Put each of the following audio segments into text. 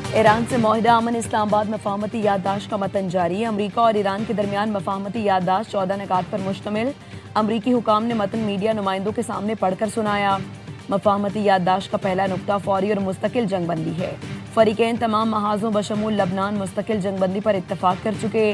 Iran से माहिदा अमन इस्लामाबाद मफाहमती याददाश्त का मतन जारी। अमरीका और ईरान के दरमियान मफाहमती याददाश्त 14 निकात पर मुश्तमिल। अमरीकी हुकाम ने मतन मीडिया नुमाइंदों के सामने पढ़कर सुनाया। मफाहमती याददाश्त का पहला नुक्ता फौरी और मुस्तकिल जंगबंदी है। फरीकैन तमाम महाजों बशमूल लबनान मुस्तकिल जंगबंदी पर इत्तफाक कर चुके।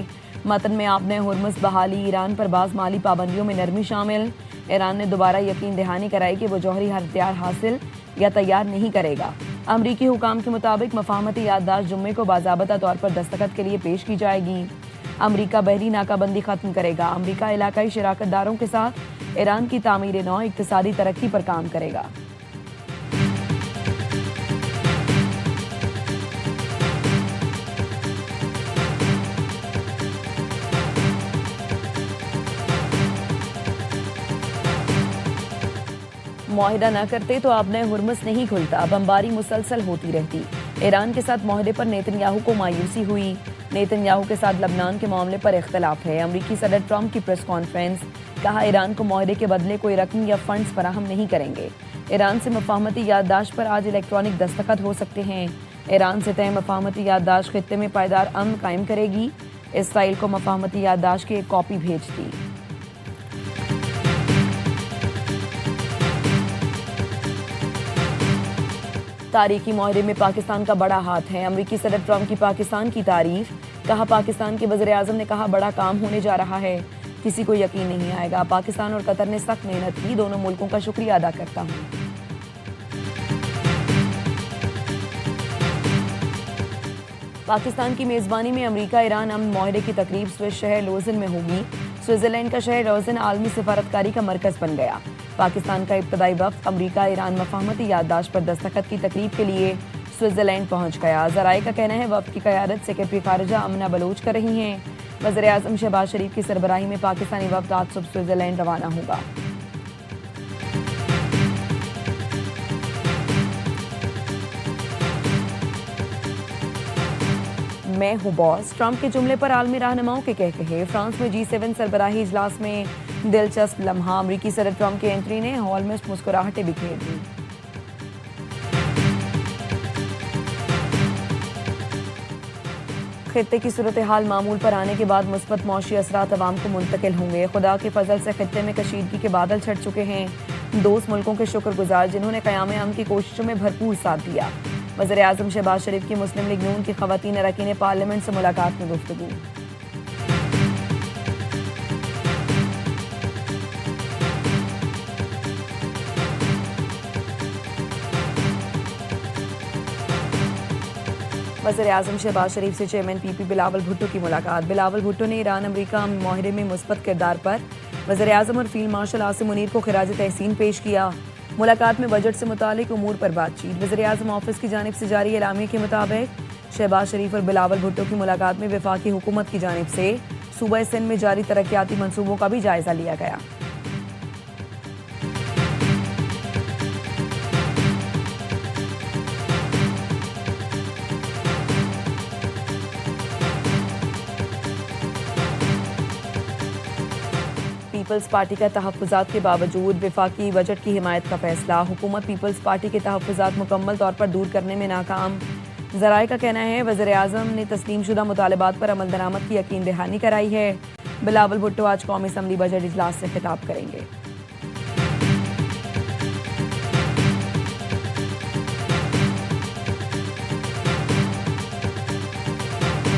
मतन में आपने हुर्मुज़ बहाली, ईरान पर बाज़ माली पाबंदियों में नरमी शामिल। ईरान ने दोबारा यकीन दहानी कराई कि वो जौहरी हथियार हासिल या तैयार नहीं करेगा। अमरीकी हुकाम के मुताबिक मफाहमती याददाश्त जुम्मे को बाज़ाबता तौर पर दस्तखत के लिए पेश की जाएगी। अमरीका बहरी नाकाबंदी खत्म करेगा। अमरीका इलाकाई शराकतदारों के साथ ईरान की तामीर नौ इक्तिसादी तरक्की पर काम करेगा। मुआहिदा न करते तो आपने हुर्मुज़ नहीं खुलता। बमबारी मुसलसल होती रहती। ईरान के साथ मुआहिदे पर नेतन्याहू को मायूसी हुई। नेतन्याहू के साथ लबनान के मामले पर इख्तलाफ है। अमरीकी सदर ट्रंप की प्रेस कॉन्फ्रेंस, कहा ईरान को मुआहिदे के बदले कोई रकम या फंड्स फराहम नहीं करेंगे। ईरान से मफाहमती याददाश्त पर आज इलेक्ट्रॉनिक दस्तखत हो सकते हैं। ईरान से तय मफाहमती याददाश्त खित्ते में पायदार अमन कायम करेगी। इसराइल को मफाहमती याददाश्त की एक कॉपी भेज दी। तारीखी मुआहदे में पाकिस्तान का बड़ा हाथ है। अमरीकी सदर ट्रंप की पाकिस्तान की तारीफ, कहा पाकिस्तान के वज़ीर आज़म ने कहा बड़ा काम होने जा रहा है, किसी को यकीन नहीं आएगा। पाकिस्तान और कतर ने सख्त मेहनत की, दोनों मुल्कों का शुक्रिया अदा करता हूँ। पाकिस्तान की मेज़बानी में अमरीका ईरान अमन मुआहदे की तकरीब स्विस शहर लोजन में होगी। स्विट्जरलैंड का शहर लोजन आलमी सिफारतकारी का मरकज़ बन गया। पाकिस्तान का इब्तदाई वफ़द अमरीका ईरान मफाहमती याददाश्त पर दस्तखत की तकरीब के लिए स्विट्जरलैंड पहुंच गया। ज़राए का कहना है वफ़द की क़यादत सेक्रेटरी ख़ारिजा अमना बलोच कर रही हैं। वज़ीर आज़म शहबाज शरीफ की सरबराही में पाकिस्तानी वफ़द आज सुबह स्विट्जरलैंड रवाना होगा। मैं हूँ बॉस, ट्रंप के जुमले पर आलमी रहनुमाओं के कहकहे। फ्रांस में G7 सरबराही इजलास में दिलचस्प लम्हा, अमरीकी सदर ट्रंप की एंट्री ने हॉल में मुस्कुराहटें बिखेर दी। खित्ते की सूरत हाल मामूल पर आने के बाद मुस्बत मौशी असरात अवाम को मुंतकिल होंगे। खुदा के फजल से खित्ते में कशीदगी के बादल छट चुके हैं। दोस्त मुल्कों के शुक्रगुजार जिन्होंने क़याम अमन की कोशिशों में भरपूर साथ दिया। वज़ीर आज़म शहबाज शरीफ की मुस्लिम लीग नून की ख़वातीन अरकान पार्लियामेंट से मुलाकात में गुफ्तगू। वज़ीर आज़म शहबाज शरीफ से चेयरमैन PP बिलावल भुट्टो की मुलाकात। बिलावल भुट्टो ने ईरान अमरीका मुआहदे में मुस्बत किरदार पर वज़ीर आज़म और फील्ड मार्शल आसिम मुनीर को खिराज तहसीन पेश किया। मुलाकात में बजट से मुतालिक उमूर पर बातचीत। वज़ीर आज़म ऑफिस की जानिब से जारी एलामिया के मुताबिक शहबाज शरीफ और बिलावल भुट्टो की मुलाकात में वफाकी हुकूमत की जानिब से सूबा सिंध में जारी तरक्याती मनसूबों का भी जायजा लिया गया। पीपल्स पार्टी का तहफ़्फ़ुज़ात के बावजूद वफाकी बजट की हिमायत का फैसला। हुकूमत पीपल्स पार्टी के तहफ़्फ़ुज़ात मुकम्मल तौर पर दूर करने में नाकाम। ज़राए का कहना है वज़ीर आज़म ने तस्लीम शुदा मुतालबात पर अमल दरामद की यकीन दहानी कराई है। बिलावल भुट्टो आज कौमी असम्बली बजट इजलास से खिताब करेंगे।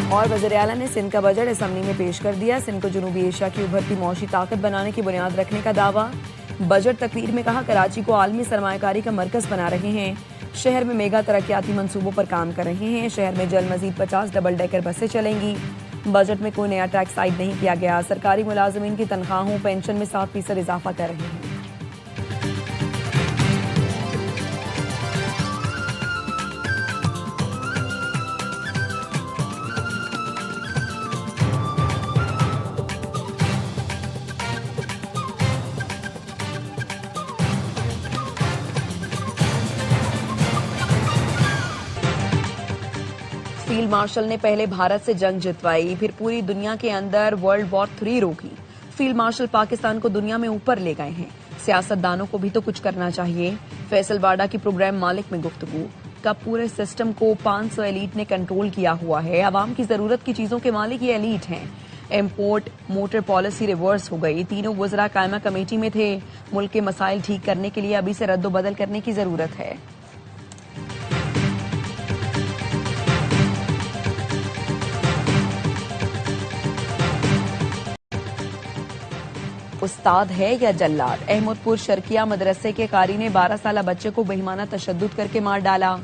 और वज़ीर आला ने सिंध का बजट असम्बली में पेश कर दिया। सिंध को जनूबी एशिया की उभरती मौशी ताकत बनाने की बुनियाद रखने का दावा। बजट तकरीर में कहा कराची को आलमी सरमायाकारी का मरकज़ बना रहे हैं। शहर में मेगा तरक्याती मंसूबों पर काम कर रहे हैं। शहर में जल्द मजीद 50 डबल डेकर बसें चलेंगी। बजट में कोई नया टैक्स आयद नहीं किया गया। सरकारी मुलाजमीन की तनख्वाहों पेंशन में 7% इजाफा कर रहे हैं। फील्ड मार्शल ने पहले भारत से जंग जितवाई, फिर पूरी दुनिया के अंदर वर्ल्ड वॉर 3 रोकी। फील्ड मार्शल पाकिस्तान को दुनिया में ऊपर ले गए हैं। सियासतदानों को भी तो कुछ करना चाहिए। फैसल वाडा की प्रोग्राम मालिक में गुफ्तगू। का पूरे सिस्टम को 500 एलीट ने कंट्रोल किया हुआ है। आवाम की जरूरत की चीजों के मालिक ये एलीट हैं। इम्पोर्ट मोटर पॉलिसी रिवर्स हो गई। तीनों वज़रा कायमा कमेटी में थे। मुल्क के मसाइल ठीक करने के लिए अभी से रद्दोबदल करने की जरूरत है। उस्ताद है या जल्लाद? अहमदपुर शर्किया मदरसे के कारी ने 12 साला बच्चे को बेईमाना तशद्दुद करके मार डाला।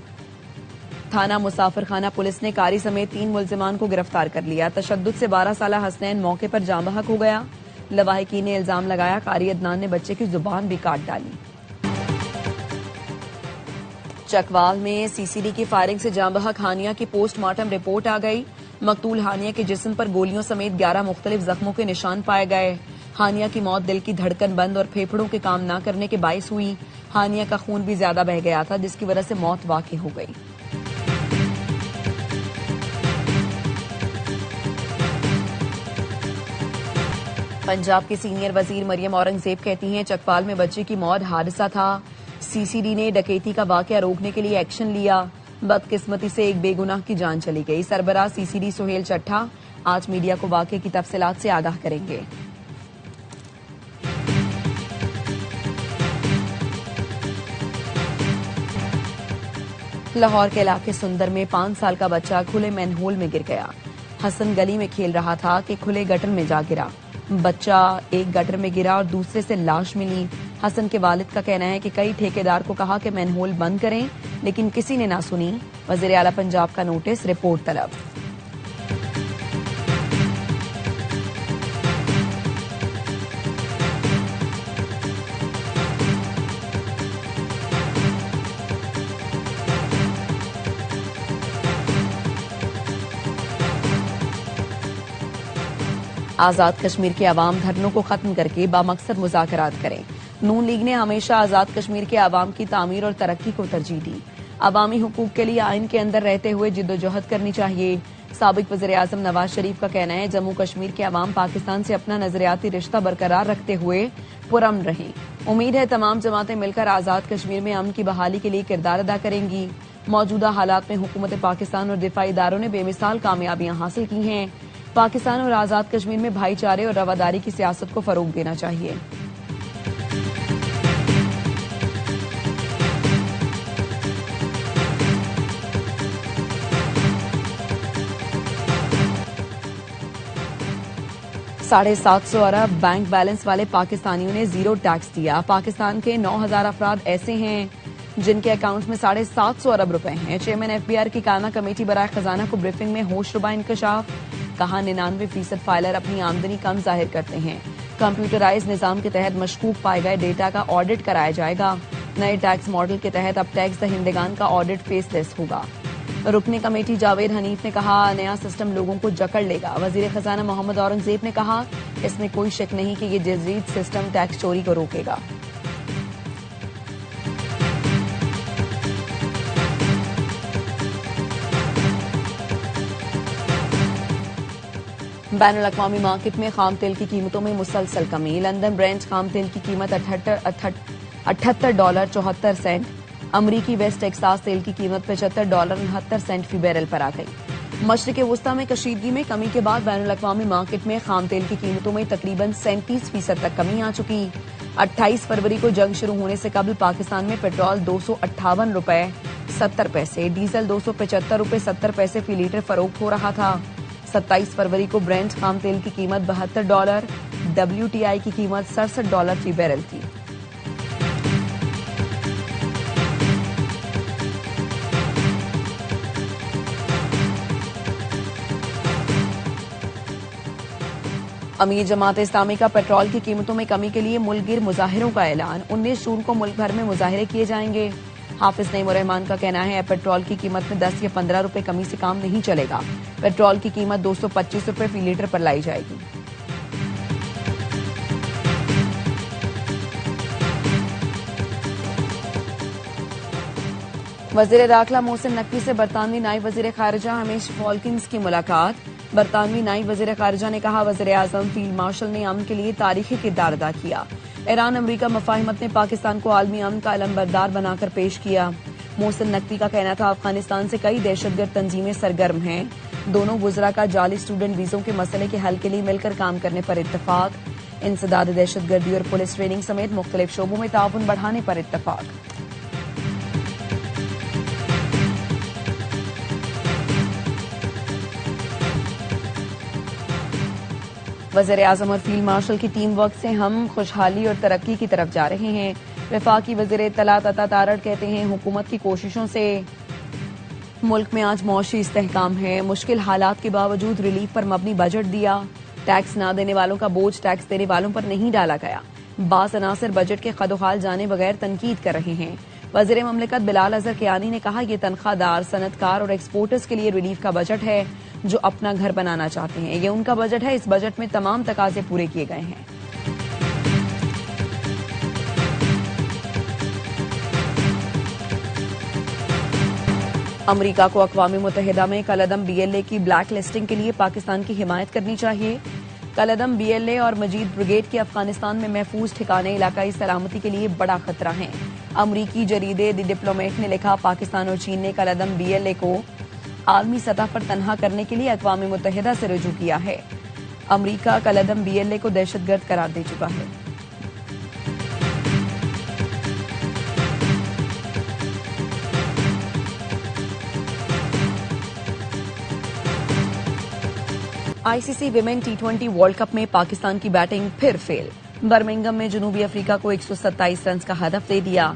थाना मुसाफिर खाना पुलिस ने कारी समेत 3 मुल्जिमान को गिरफ्तार कर लिया। तशद्दुद से 12 साला हसनैन मौके पर जाँ बहक हो गया। लवाहिकीन ने इल्जाम लगाया कारी अदनान ने बच्चे की जुबान भी काट डाली। चकवाल में सीसीडी की फायरिंग से जाँ बहक हानिया की पोस्टमार्टम रिपोर्ट आ गई। मकतूल हानिया के जिस्म पर गोलियों समेत 11 मुख्तलिफ जख्मों के निशान पाए गए। हानिया की मौत दिल की धड़कन बंद और फेफड़ों के काम न करने के बायस हुई। हानिया का खून भी ज्यादा बह गया था, जिसकी वजह से मौत वाक़ई हो गई। पंजाब की सीनियर वजीर मरियम औरंगजेब कहती हैं चकवाल में बच्चे की मौत हादसा था। सीसीडी ने डकैती का वाकया रोकने के लिए एक्शन लिया। बदकिस्मती से एक बेगुनाह की जान चली गई। सरबराह सीसीडी सुहेल चट्ठा आज मीडिया को वाकये की तफसीलात से आगाह करेंगे। लाहौर के इलाके सुंदर में 5 साल का बच्चा खुले मैनहोल में गिर गया। हसन गली में खेल रहा था कि खुले गटर में जा गिरा। बच्चा एक गटर में गिरा और दूसरे से लाश मिली। हसन के वालिद का कहना है कि कई ठेकेदार को कहा कि मैनहोल बंद करें, लेकिन किसी ने ना सुनी। वजीर आला पंजाब का नोटिस, रिपोर्ट तलब। आजाद कश्मीर के अवाम धरनों को खत्म करके बामकसद मुज़ाकरात करें। नून लीग ने हमेशा आजाद कश्मीर के अवाम की तामीर और तरक्की को तरजीह दी। अवामी हुकूक के लिए आइन के अंदर रहते हुए जिद्दोजहद करनी चाहिए। साबिक वज़ीर आज़म नवाज शरीफ का कहना है जम्मू कश्मीर के अवाम पाकिस्तान से अपना नजरियाती रिश्ता बरकरार रखते हुए पुरअमन रहें। उम्मीद है तमाम जमातें मिलकर आजाद कश्मीर में अमन की बहाली के लिए किरदार अदा करेंगी। मौजूदा हालात में हुकूमत पाकिस्तान और दिफाई इदारों ने बेमिसाल कामयाबियां हासिल की हैं। पाकिस्तान और आजाद कश्मीर में भाईचारे और रवादारी की सियासत को फरोग देना चाहिए। $750 अरब बैंक बैलेंस वाले पाकिस्तानियों ने जीरो टैक्स दिया। पाकिस्तान के 9,000 अफराद ऐसे हैं जिनके अकाउंट में $750 अरब रुपए हैं। चेयरमैन FBR की कायमा कमेटी बराए खजाना को ब्रीफिंग में होशरुबा इंकशाफ। कहा 99% फाइलर अपनी आमदनी कम जाहिर करते हैं। कंप्यूटराइज निजाम के तहत मशकूक पाए गए डेटा का ऑडिट कराया जाएगा। नए टैक्स मॉडल के तहत अब टैक्स दहिंदगान का ऑडिट फेसलेस होगा। रुकने कमेटी जावेद हनीफ ने कहा नया सिस्टम लोगों को जकड़ लेगा। वजीर खजाना मोहम्मद औरंगजेब ने कहा इसमें कोई शक नहीं कि ये जदीद सिस्टम टैक्स चोरी को रोकेगा। बैनुल अक़वामी मार्केट में खाम तेल की कीमतों में मुसलसल कमी। लंदन ब्रेंट खाम तेल की कीमत $78.74। अमरीकी वेस्ट टेक्सास तेल की कीमत $75.69 फी बैरल पर आ गई। मशरिक़ वुस्ता में कशीदगी में कमी के बाद बैनुल अक़वामी मार्केट में खाम तेल की कीमतों में तकरीबन 37% तक कमी आ चुकी। 28 फरवरी को जंग शुरू होने से कबल पाकिस्तान में पेट्रोल $258.70, डीजल $275.70 फी लीटर फरोख्त हो रहा था। 27 फरवरी को ब्रेंट खाम तेल की कीमत $72, WTI की कीमत $67 फी बैरल थी। अमीर जमात इस्लामी का पेट्रोल की कीमतों में कमी के लिए मुल्क गिर मुजाहिरों का ऐलान। 19 जून को मुल्क भर में मुजाहिरे किए जाएंगे। हाफिज नईम उर रहमान का कहना है पेट्रोल की कीमत में 10 या 15 रुपए कमी से काम नहीं चलेगा। पेट्रोल की कीमत $225 फी लीटर पर लाई जाएगी। वजीर दाखिला मोहसिन नकवी से बरतानवी नायब वजीर खारिजा हमीश फॉल्किंस की मुलाकात। बरतानवी नायब वजीर खारिजा ने कहा वजीर आजम फील्ड मार्शल ने अमन के लिए तारीखी किरदार अदा किया। ईरान अमरीका मफाहिमत ने पाकिस्तान को आलमी अमन का अलमबरदार बनाकर पेश किया। मोहसिन नकवी का कहना था अफगानिस्तान से कई दहशतगर्द तंजीमें सरगर्म हैं। दोनों वुज़रा का जाली स्टूडेंट वीजों के मसले के हल के लिए मिलकर काम करने पर इत्तेफाक। इंसदाद दहशतगर्दी और पुलिस ट्रेनिंग समेत मुख्तलिफ शोबों में ताउन बढ़ाने पर इत्तेफाक। वज़ीर-ए-आज़म और फील्ड मार्शल की टीम वर्क से हम खुशहाली और तरक्की की तरफ जा रहे हैं। वफाकी वज़ीर इत्तलात अता तारड़ कहते हैं हुकूमत की कोशिशों से मुल्क में आज मौशी इस्तेहकाम है। मुश्किल हालात के बावजूद रिलीफ पर मबनी बजट दिया। टैक्स ना देने वालों का बोझ टैक्स देने वालों पर नहीं डाला गया। बास अनासर बजट के खदोखाल जाने बगैर तनकीद कर रहे हैं। वज़ीर ममलिकत बिलाल अजहर कियानी ने कहा यह तनख्वाहदार, सनतकार और एक्सपोर्टर्स के लिए रिलीफ का बजट है जो अपना घर बनाना चाहते हैं। ये उनका बजट है। इस बजट में तमाम तकाजे पूरे किए गए हैं। अमरीका को अक़वाम मुत्तहिदा में कलअदम BLA की ब्लैक लिस्टिंग के लिए पाकिस्तान की हिमायत करनी चाहिए। कलअदम BLA और मजीद ब्रिगेड के अफगानिस्तान में महफूज ठिकाने इलाकाई सलामती के लिए बड़ा खतरा हैं। अमरीकी जरीदे द डिप्लोमेट ने लिखा पाकिस्तान और चीन ने कलअदम BLA को आलमी सतह पर तनहा करने के लिए अक़वाम मुत्तहिदा से रुजू किया है। अमरीका कलअदम BLA को दहशतगर्द करार दे चुका है। ICC women T20 world cup में पाकिस्तान की बैटिंग फिर फेल। बर्मिंघम में जनूबी अफ्रीका को 127 रन का हदफ दे दिया।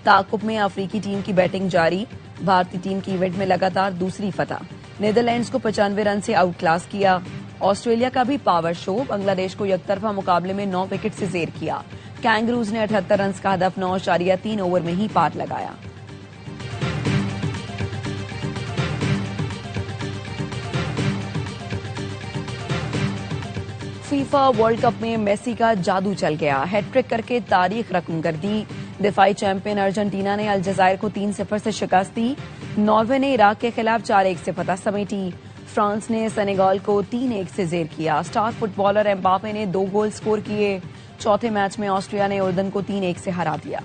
ताकुब में अफ्रीकी टीम की बैटिंग जारी। भारतीय टीम की इवेंट में लगातार दूसरी फतह। नीदरलैंड्स को 95 रन से आउट क्लास किया। ऑस्ट्रेलिया का भी पावर शो। बांग्लादेश को एकतरफा मुकाबले में 9 विकेट से जेर किया। कैंगरूज ने 78 रन का हदफ 9.3 ओवर में ही पार लगाया। फीफा वर्ल्ड कप में मेसी का जादू चल गया। हैट्रिक करके तारीख रकम कर दी। दिफाई चैंपियन अर्जेंटीना ने अलजायर को 3-0 से शिकस्त दी। नॉर्वे ने इराक के खिलाफ 4-1 से फतह समेटी। फ्रांस ने सेनेगाल को 3-1 से जेर किया। स्टार फुटबॉलर एम्बापे ने 2 गोल स्कोर किए। चौथे मैच में ऑस्ट्रिया ने उर्दन को 3-1 से हरा दिया।